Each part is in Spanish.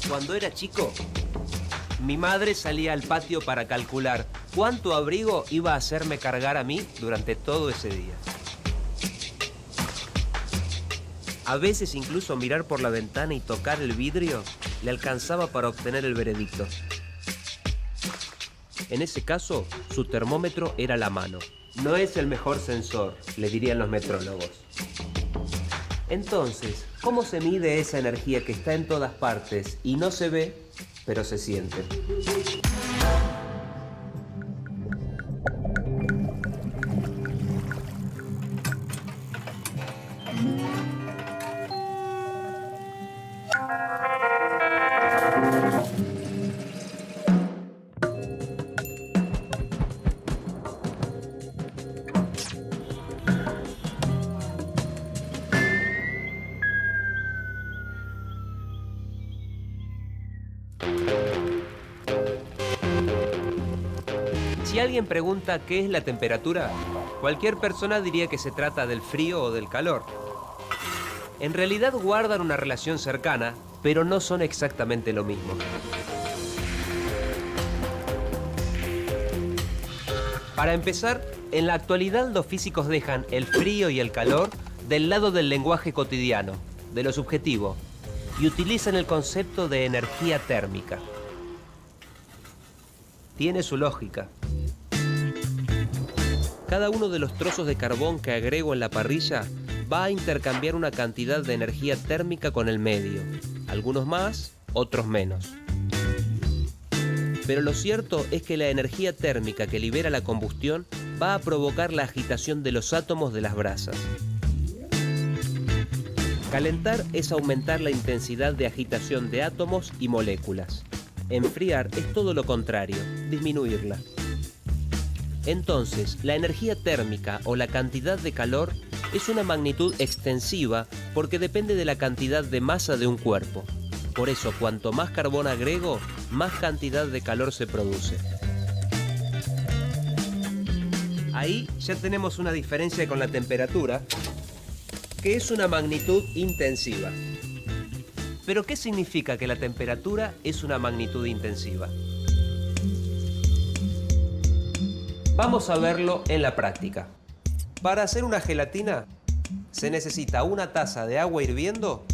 Cuando era chico, mi madre salía al patio para calcular cuánto abrigo iba a hacerme cargar a mí durante todo ese día. A veces incluso mirar por la ventana y tocar el vidrio le alcanzaba para obtener el veredicto. En ese caso, su termómetro era la mano. No es el mejor sensor, le dirían los metrólogos. Entonces, ¿cómo se mide esa energía que está en todas partes y no se ve, pero se siente? Si alguien pregunta qué es la temperatura, cualquier persona diría que se trata del frío o del calor. En realidad guardan una relación cercana, pero no son exactamente lo mismo. Para empezar, en la actualidad los físicos dejan el frío y el calor del lado del lenguaje cotidiano, de lo subjetivo, y utilizan el concepto de energía térmica. Tiene su lógica. Cada uno de los trozos de carbón que agrego en la parrilla va a intercambiar una cantidad de energía térmica con el medio, algunos más, otros menos. Pero lo cierto es que la energía térmica que libera la combustión va a provocar la agitación de los átomos de las brasas. Calentar es aumentar la intensidad de agitación de átomos y moléculas. Enfriar es todo lo contrario, disminuirla. Entonces, la energía térmica o la cantidad de calor es una magnitud extensiva porque depende de la cantidad de masa de un cuerpo. Por eso, cuanto más carbón agrego, más cantidad de calor se produce. Ahí ya tenemos una diferencia con la temperatura, que es una magnitud intensiva. ¿Pero qué significa que la temperatura es una magnitud intensiva? Vamos a verlo en la práctica. Para hacer una gelatina se necesita una taza de agua hirviendo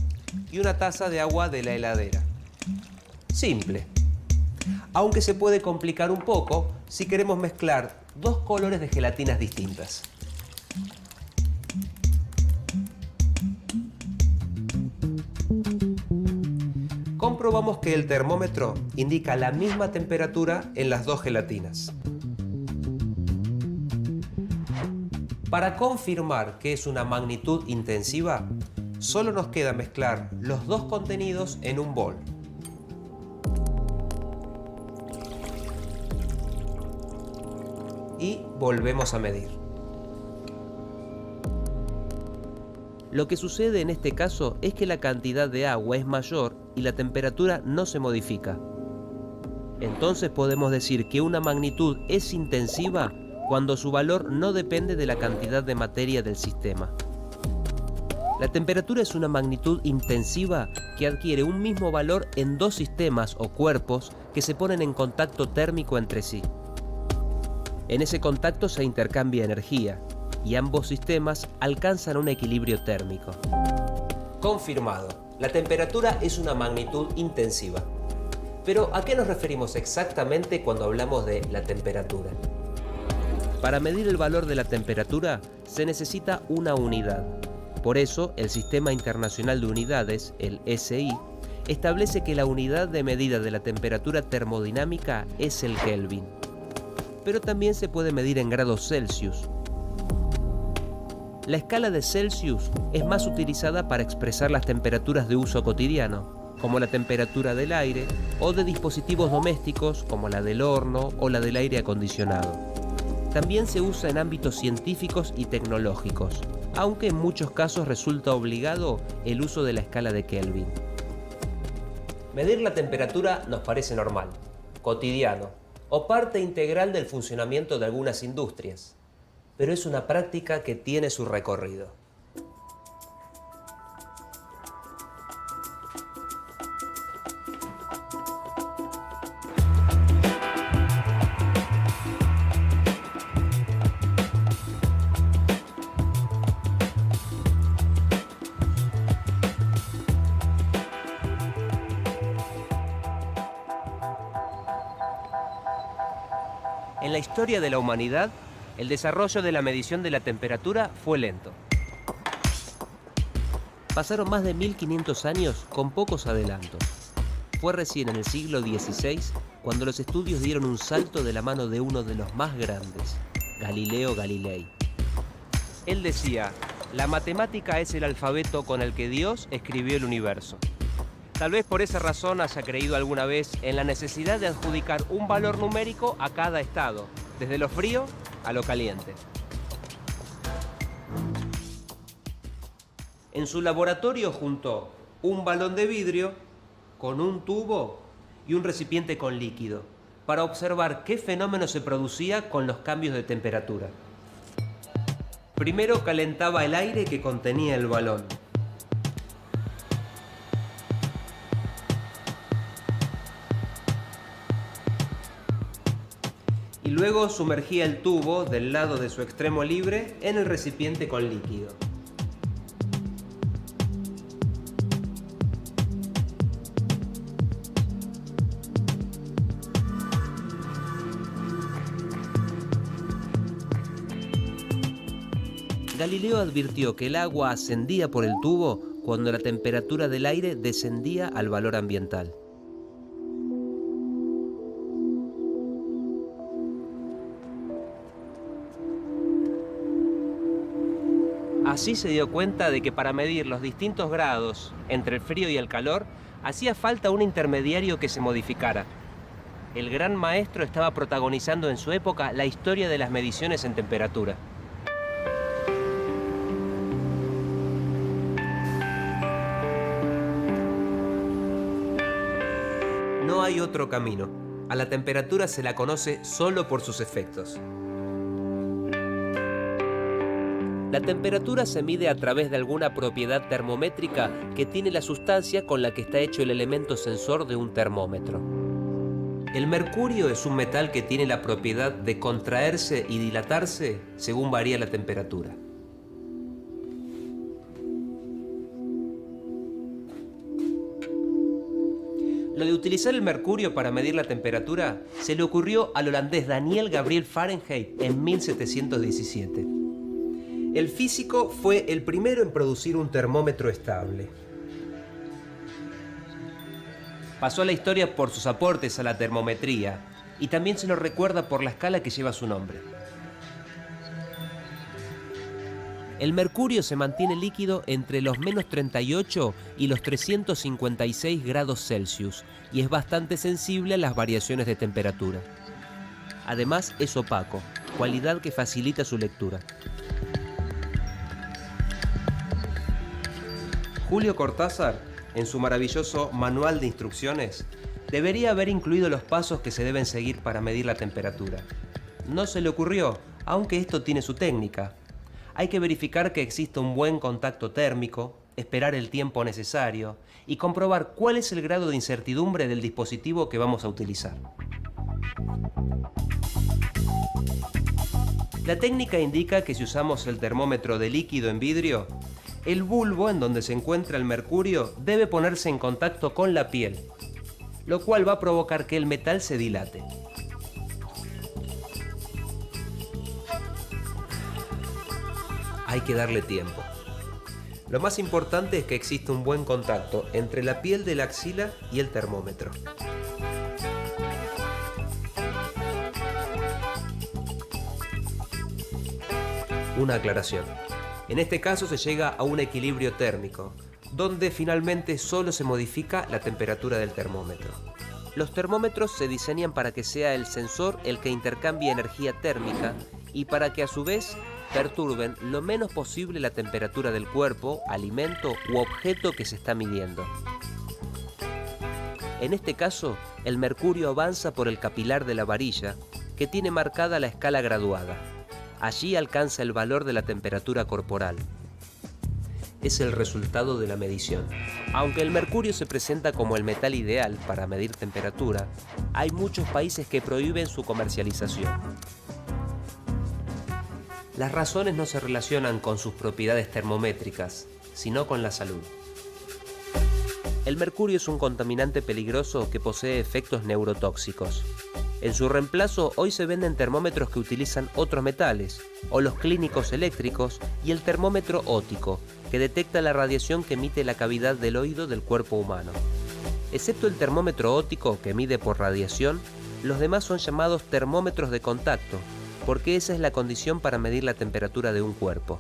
y una taza de agua de la heladera. Simple. Aunque se puede complicar un poco si queremos mezclar dos colores de gelatinas distintas. Comprobamos que el termómetro indica la misma temperatura en las dos gelatinas. Para confirmar que es una magnitud intensiva, solo nos queda mezclar los dos contenidos en un bol. Y volvemos a medir. Lo que sucede en este caso es que la cantidad de agua es mayor y la temperatura no se modifica. Entonces podemos decir que una magnitud es intensiva cuando su valor no depende de la cantidad de materia del sistema. La temperatura es una magnitud intensiva que adquiere un mismo valor en dos sistemas o cuerpos que se ponen en contacto térmico entre sí. En ese contacto se intercambia energía y ambos sistemas alcanzan un equilibrio térmico. Confirmado, la temperatura es una magnitud intensiva. Pero ¿a qué nos referimos exactamente cuando hablamos de la temperatura? Para medir el valor de la temperatura se necesita una unidad. Por eso, el Sistema Internacional de Unidades, el SI, establece que la unidad de medida de la temperatura termodinámica es el Kelvin. Pero también se puede medir en grados Celsius. La escala de Celsius es más utilizada para expresar las temperaturas de uso cotidiano, como la temperatura del aire, o de dispositivos domésticos, como la del horno o la del aire acondicionado. También se usa en ámbitos científicos y tecnológicos, aunque en muchos casos resulta obligado el uso de la escala de Kelvin. Medir la temperatura nos parece normal, cotidiano, o parte integral del funcionamiento de algunas industrias, pero es una práctica que tiene su recorrido. la historia de la humanidad, el desarrollo de la medición de la temperatura fue lento. Pasaron más de 1500 años con pocos adelantos. Fue recién en el siglo XVI cuando los estudios dieron un salto de la mano de uno de los más grandes, Galileo Galilei. Él decía: la matemática es el alfabeto con el que Dios escribió el universo. Tal vez por esa razón haya creído alguna vez en la necesidad de adjudicar un valor numérico a cada estado, desde lo frío a lo caliente. En su laboratorio juntó un balón de vidrio con un tubo y un recipiente con líquido para observar qué fenómeno se producía con los cambios de temperatura. Primero calentaba el aire que contenía el balón. Y luego sumergía el tubo del lado de su extremo libre en el recipiente con líquido. Galileo advirtió que el agua ascendía por el tubo cuando la temperatura del aire descendía al valor ambiental. Así se dio cuenta de que para medir los distintos grados entre el frío y el calor, hacía falta un intermediario que se modificara. El gran maestro estaba protagonizando en su época la historia de las mediciones en temperatura. No hay otro camino. A la temperatura se la conoce solo por sus efectos. La temperatura se mide a través de alguna propiedad termométrica que tiene la sustancia con la que está hecho el elemento sensor de un termómetro. El mercurio es un metal que tiene la propiedad de contraerse y dilatarse según varía la temperatura. Lo de utilizar el mercurio para medir la temperatura se le ocurrió al holandés Daniel Gabriel Fahrenheit en 1717. El físico fue el primero en producir un termómetro estable. Pasó a la historia por sus aportes a la termometría y también se lo recuerda por la escala que lleva su nombre. El mercurio se mantiene líquido entre los -38 y los 356 grados Celsius y es bastante sensible a las variaciones de temperatura. Además es opaco, cualidad que facilita su lectura. Julio Cortázar, en su maravilloso Manual de Instrucciones, debería haber incluido los pasos que se deben seguir para medir la temperatura. No se le ocurrió, aunque esto tiene su técnica. Hay que verificar que exista un buen contacto térmico, esperar el tiempo necesario y comprobar cuál es el grado de incertidumbre del dispositivo que vamos a utilizar. La técnica indica que si usamos el termómetro de líquido en vidrio, el bulbo en donde se encuentra el mercurio debe ponerse en contacto con la piel, lo cual va a provocar que el metal se dilate. Hay que darle tiempo. Lo más importante es que exista un buen contacto entre la piel de la axila y el termómetro. Una aclaración. En este caso se llega a un equilibrio térmico, donde finalmente solo se modifica la temperatura del termómetro. Los termómetros se diseñan para que sea el sensor el que intercambie energía térmica y para que a su vez perturben lo menos posible la temperatura del cuerpo, alimento u objeto que se está midiendo. En este caso, el mercurio avanza por el capilar de la varilla, que tiene marcada la escala graduada. Allí alcanza el valor de la temperatura corporal. Es el resultado de la medición. Aunque el mercurio se presenta como el metal ideal para medir temperatura, hay muchos países que prohíben su comercialización. Las razones no se relacionan con sus propiedades termométricas, sino con la salud. El mercurio es un contaminante peligroso que posee efectos neurotóxicos. En su reemplazo, hoy se venden termómetros que utilizan otros metales, o los clínicos eléctricos y el termómetro óptico, que detecta la radiación que emite la cavidad del oído del cuerpo humano. Excepto el termómetro óptico, que mide por radiación, los demás son llamados termómetros de contacto, porque esa es la condición para medir la temperatura de un cuerpo.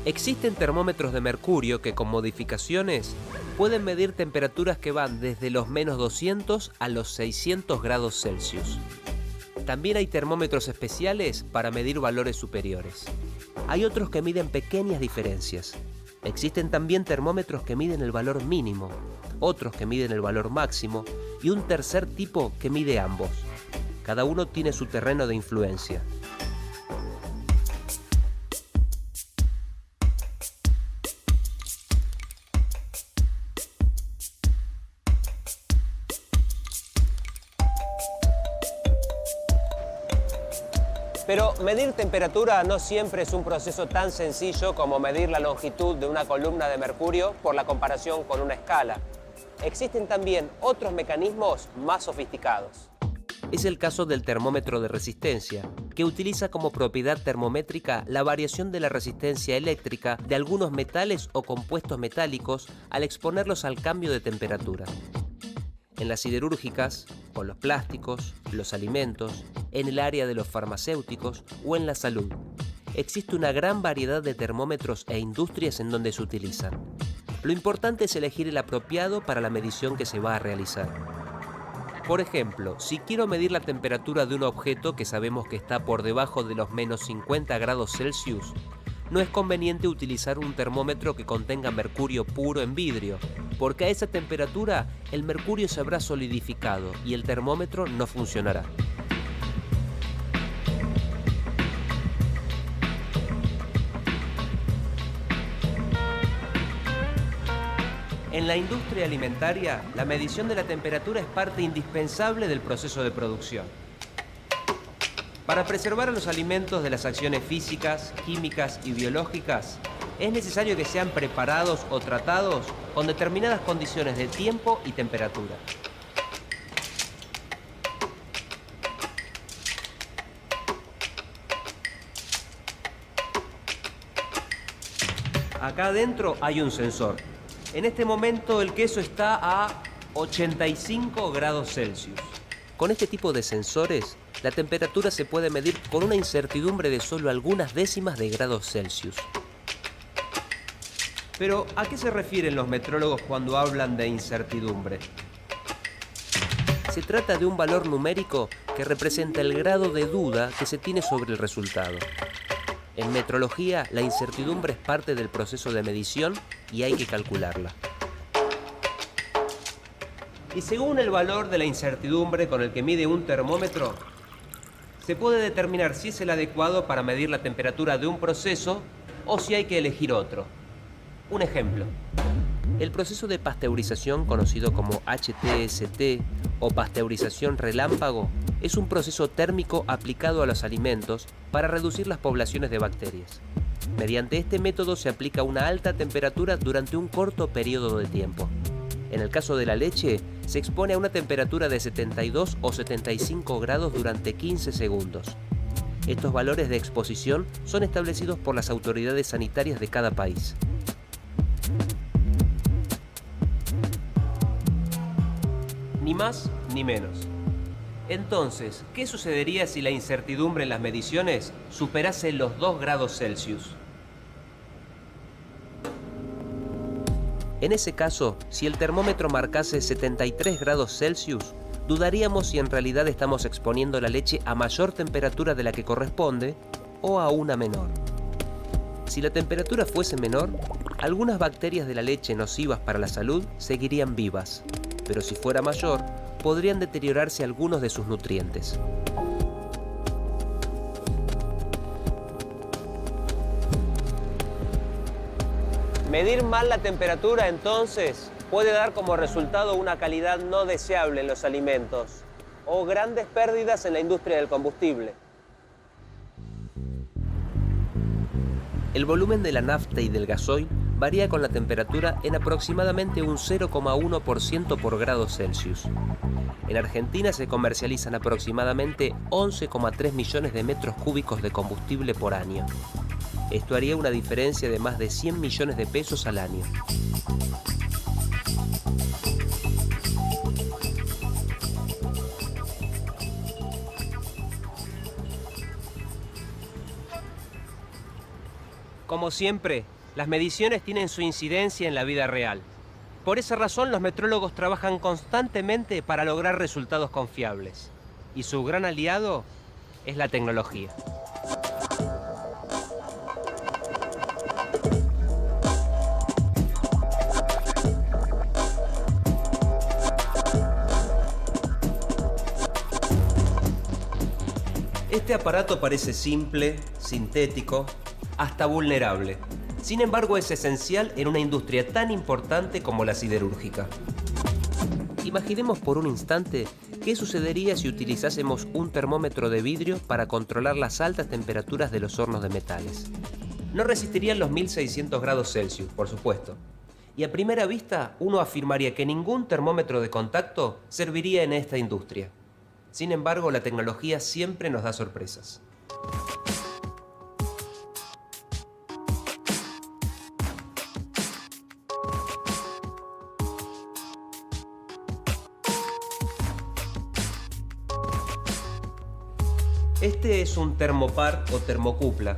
Existen termómetros de mercurio que, con modificaciones, pueden medir temperaturas que van desde los menos 200 a los 600 grados Celsius. También hay termómetros especiales para medir valores superiores. Hay otros que miden pequeñas diferencias. Existen también termómetros que miden el valor mínimo, otros que miden el valor máximo y un tercer tipo que mide ambos. Cada uno tiene su terreno de influencia. Pero medir temperatura no siempre es un proceso tan sencillo como medir la longitud de una columna de mercurio por la comparación con una escala. Existen también otros mecanismos más sofisticados. Es el caso del termómetro de resistencia, que utiliza como propiedad termométrica la variación de la resistencia eléctrica de algunos metales o compuestos metálicos al exponerlos al cambio de temperatura. En las siderúrgicas, con los plásticos, los alimentos, en el área de los farmacéuticos o en la salud. Existe una gran variedad de termómetros e industrias en donde se utilizan. Lo importante es elegir el apropiado para la medición que se va a realizar. Por ejemplo, si quiero medir la temperatura de un objeto que sabemos que está por debajo de los menos 50 grados Celsius, no es conveniente utilizar un termómetro que contenga mercurio puro en vidrio, porque a esa temperatura el mercurio se habrá solidificado y el termómetro no funcionará. En la industria alimentaria, la medición de la temperatura es parte indispensable del proceso de producción. Para preservar a los alimentos de las acciones físicas, químicas y biológicas, es necesario que sean preparados o tratados con determinadas condiciones de tiempo y temperatura. Acá adentro hay un sensor. En este momento el queso está a 85 grados Celsius. Con este tipo de sensores, la temperatura se puede medir con una incertidumbre de solo algunas décimas de grados Celsius. Pero, ¿a qué se refieren los metrólogos cuando hablan de incertidumbre? Se trata de un valor numérico que representa el grado de duda que se tiene sobre el resultado. En metrología, la incertidumbre es parte del proceso de medición y hay que calcularla. Y según el valor de la incertidumbre con el que mide un termómetro, se puede determinar si es el adecuado para medir la temperatura de un proceso o si hay que elegir otro. Un ejemplo. El proceso de pasteurización, conocido como HTST o pasteurización relámpago, es un proceso térmico aplicado a los alimentos para reducir las poblaciones de bacterias. Mediante este método se aplica una alta temperatura durante un corto periodo de tiempo. En el caso de la leche, se expone a una temperatura de 72 o 75 grados durante 15 segundos. Estos valores de exposición son establecidos por las autoridades sanitarias de cada país. Ni más ni menos. Entonces, ¿qué sucedería si la incertidumbre en las mediciones superase los 2 grados Celsius? En ese caso, si el termómetro marcase 73 grados Celsius, dudaríamos si en realidad estamos exponiendo la leche a mayor temperatura de la que corresponde o a una menor. Si la temperatura fuese menor, algunas bacterias de la leche nocivas para la salud seguirían vivas, pero si fuera mayor, podrían deteriorarse algunos de sus nutrientes. Medir mal la temperatura, entonces, puede dar como resultado una calidad no deseable en los alimentos o grandes pérdidas en la industria del combustible. El volumen de la nafta y del gasoil varía con la temperatura en aproximadamente un 0,1% por grado Celsius. En Argentina se comercializan aproximadamente 11,3 millones de metros cúbicos de combustible por año. Esto haría una diferencia de más de 100 millones de pesos al año. Como siempre, las mediciones tienen su incidencia en la vida real. Por esa razón, los metrólogos trabajan constantemente para lograr resultados confiables. Y su gran aliado es la tecnología. Este aparato parece simple, sintético, hasta vulnerable. Sin embargo, es esencial en una industria tan importante como la siderúrgica. Imaginemos por un instante qué sucedería si utilizásemos un termómetro de vidrio para controlar las altas temperaturas de los hornos de metales. No resistirían los 1600 grados Celsius, por supuesto. Y a primera vista, uno afirmaría que ningún termómetro de contacto serviría en esta industria. Sin embargo, la tecnología siempre nos da sorpresas. Este es un termopar o termocupla.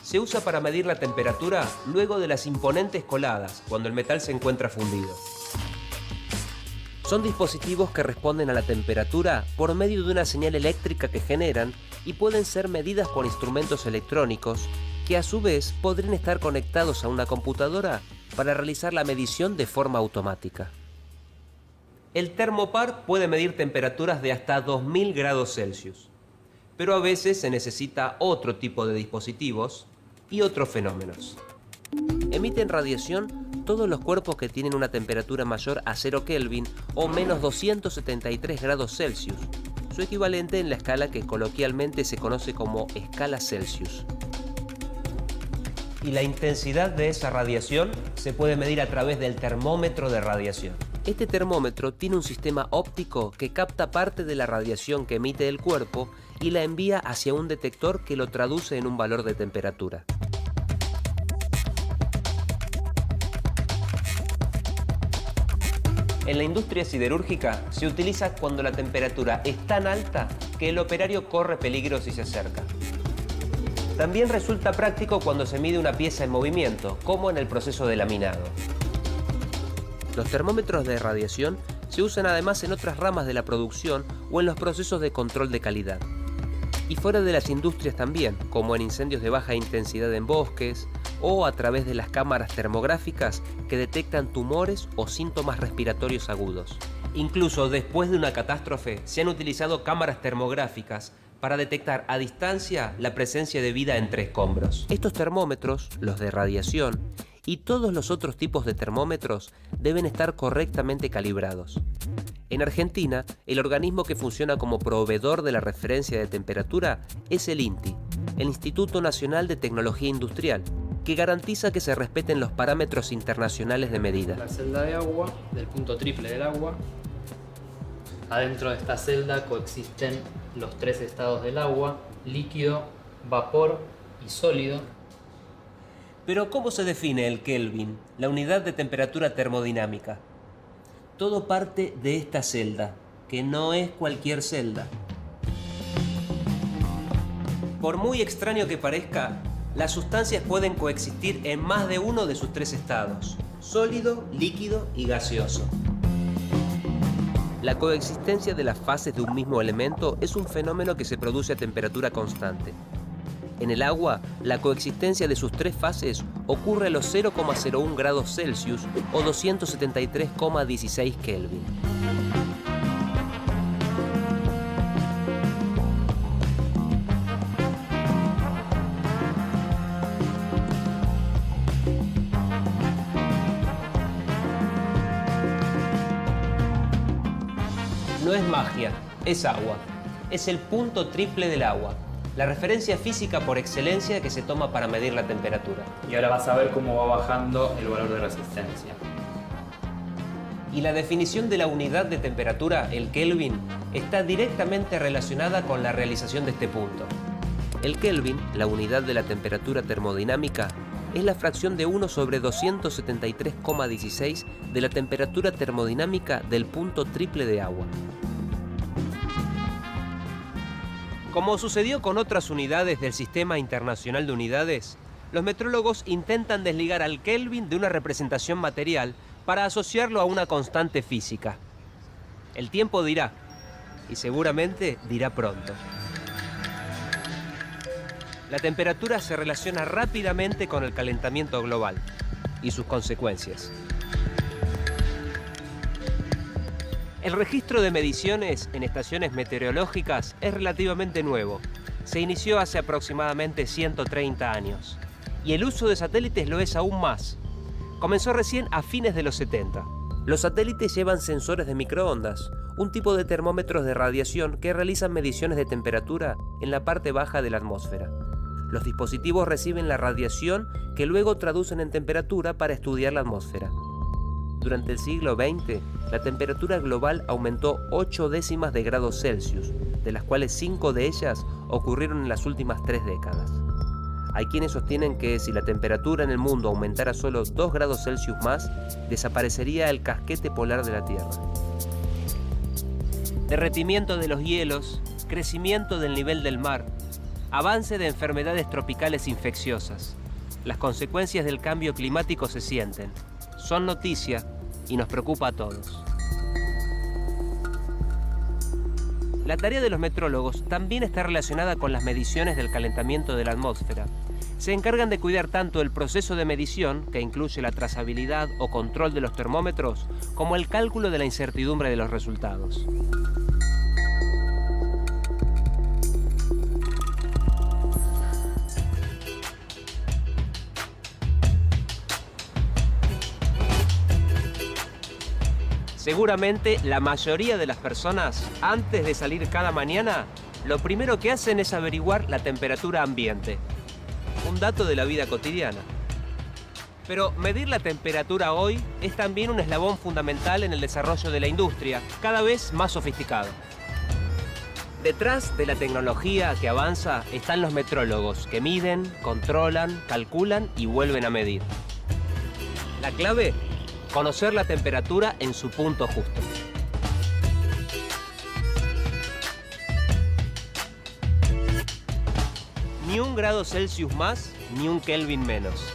Se usa para medir la temperatura luego de las imponentes coladas, cuando el metal se encuentra fundido. Son dispositivos que responden a la temperatura por medio de una señal eléctrica que generan y pueden ser medidas por instrumentos electrónicos que a su vez podrían estar conectados a una computadora para realizar la medición de forma automática. El termopar puede medir temperaturas de hasta 2000 grados Celsius, pero a veces se necesita otro tipo de dispositivos y otros fenómenos. Emiten radiación todos los cuerpos que tienen una temperatura mayor a 0 Kelvin o menos 273 grados Celsius, su equivalente en la escala que coloquialmente se conoce como escala Celsius. Y la intensidad de esa radiación se puede medir a través del termómetro de radiación. Este termómetro tiene un sistema óptico que capta parte de la radiación que emite el cuerpo y la envía hacia un detector que lo traduce en un valor de temperatura. En la industria siderúrgica se utiliza cuando la temperatura es tan alta que el operario corre peligro si se acerca. También resulta práctico cuando se mide una pieza en movimiento, como en el proceso de laminado. Los termómetros de radiación se usan además en otras ramas de la producción o en los procesos de control de calidad. Y fuera de las industrias también, como en incendios de baja intensidad en bosques o a través de las cámaras termográficas que detectan tumores o síntomas respiratorios agudos. Incluso después de una catástrofe se han utilizado cámaras termográficas para detectar a distancia la presencia de vida entre escombros. Estos termómetros, los de radiación, y todos los otros tipos de termómetros deben estar correctamente calibrados. En Argentina, el organismo que funciona como proveedor de la referencia de temperatura es el INTI, el Instituto Nacional de Tecnología Industrial, que garantiza que se respeten los parámetros internacionales de medida. La celda de agua, del punto triple del agua. Adentro de esta celda coexisten los tres estados del agua: líquido, vapor y sólido. Pero ¿cómo se define el Kelvin, la unidad de temperatura termodinámica? Todo parte de esta celda, que no es cualquier celda. Por muy extraño que parezca, las sustancias pueden coexistir en más de uno de sus tres estados: sólido, líquido y gaseoso. La coexistencia de las fases de un mismo elemento es un fenómeno que se produce a temperatura constante. En el agua, la coexistencia de sus tres fases ocurre a los 0,01 grados Celsius o 273,16 Kelvin. No es magia, es agua. Es el punto triple del agua. la referencia física por excelencia que se toma para medir la temperatura. Y ahora vas a ver cómo va bajando el valor de resistencia. Y la definición de la unidad de temperatura, el Kelvin, está directamente relacionada con la realización de este punto. El Kelvin, la unidad de la temperatura termodinámica, es la fracción de 1 sobre 273,16 de la temperatura termodinámica del punto triple de agua. Como sucedió con otras unidades del Sistema Internacional de Unidades, los metrólogos intentan desligar al Kelvin de una representación material para asociarlo a una constante física. El tiempo dirá, y seguramente dirá pronto. La temperatura se relaciona rápidamente con el calentamiento global y sus consecuencias. El registro de mediciones en estaciones meteorológicas es relativamente nuevo. Se inició hace aproximadamente 130 años. Y el uso de satélites lo es aún más. Comenzó recién a fines de los 70. Los satélites llevan sensores de microondas, un tipo de termómetros de radiación que realizan mediciones de temperatura en la parte baja de la atmósfera. Los dispositivos reciben la radiación que luego traducen en temperatura para estudiar la atmósfera. Durante el siglo XX, la temperatura global aumentó 8 décimas de grados Celsius, de las cuales 5 de ellas ocurrieron en las últimas 3 décadas. Hay quienes sostienen que si la temperatura en el mundo aumentara solo 2 grados Celsius más, desaparecería el casquete polar de la Tierra. Derretimiento de los hielos, crecimiento del nivel del mar, avance de enfermedades tropicales infecciosas. Las consecuencias del cambio climático se sienten, son noticia y nos preocupa a todos. La tarea de los metrólogos también está relacionada con las mediciones del calentamiento de la atmósfera. Se encargan de cuidar tanto el proceso de medición, que incluye la trazabilidad o control de los termómetros, como el cálculo de la incertidumbre de los resultados. Seguramente la mayoría de las personas, antes de salir cada mañana, lo primero que hacen es averiguar la temperatura ambiente. Un dato de la vida cotidiana. Pero medir la temperatura hoy es también un eslabón fundamental en el desarrollo de la industria, cada vez más sofisticado. Detrás de la tecnología que avanza están los metrólogos, que miden, controlan, calculan y vuelven a medir. La clave: conocer la temperatura en su punto justo. Ni 1 grado Celsius más, ni 1 Kelvin menos.